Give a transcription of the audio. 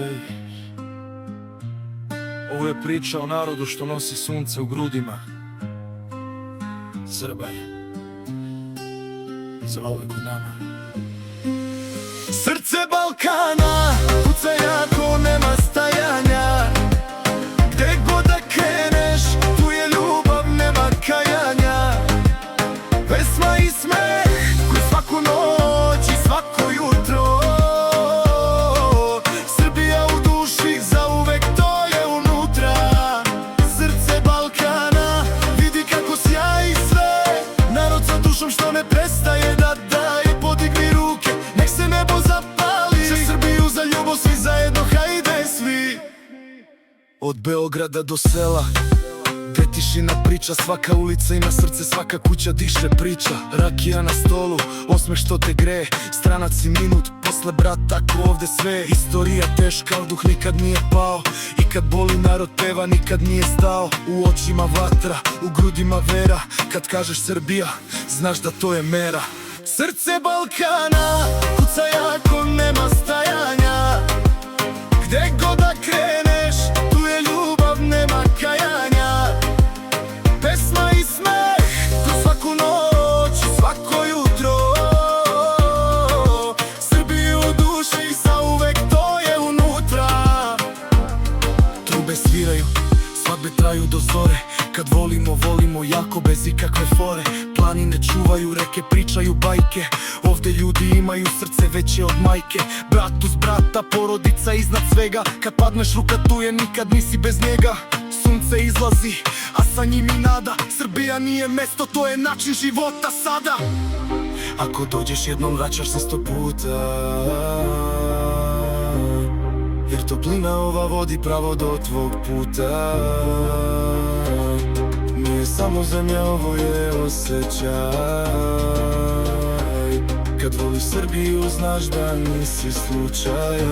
Ej. Ovo je priča o narodu što nosi sunce u grudima. Srbaj, zauvek u nama. Srce Balkana kuca jako, nema stajanja. Gde god da kreneš, tu je ljubav, nema kajanja. Pesma i smeh koji svaku noć i svako jutro. Srbija u duši, zauvek to je unutra. Srce Balkana, vidi kako sjaji sve. Narod sa dušom što ne prestaje da daje. Podigni ruke, nek se nebo zapali. Za Srbiju, za ljubav, svi zajedno, hajde svi. Od Beograda do sela, gde tišina priča, svaka ulica ima srce, svaka kuća diše priča. Rakija na stolu, osmeh što te greje, stranac i minut posle brat, tako ovde sve. Istorija teška, al duh nikad nije pao, i kad boli narod peva, nikad nije stao. U očima vatra, u grudima vera, kad kažeš Srbija, znaš da to je mera. Srce Balkana kuca jako, nema stajanja. Gde god da kreneš, tu je ljubav, nema kajanja. Pesma i smeh kroz svaku noć i svako jutro. Srbiju u duši, zauvek to je unutra. Trube sviraju, svadbe traju do zore. Kad volimo, volimo jako, bez ikakve fore. Planine čuvaju, reke pričaju bajke. Ovde ljudi imaju srce veće od majke. Brat uz brata, porodica iznad svega. Kad padneš, ruka tu je, nikad nisi bez njega. Sunce izlazi, a sa njim i nada. Srbija nije mesto, to je način života sada. Ako dođeš jednom, vraćaš se 100 puta. Jer toplina ova vodi pravo do tvog puta. Nije samo zemlja, ovo je osjećaj. Kad voliš Srbiju, znaš da nisi slučajan.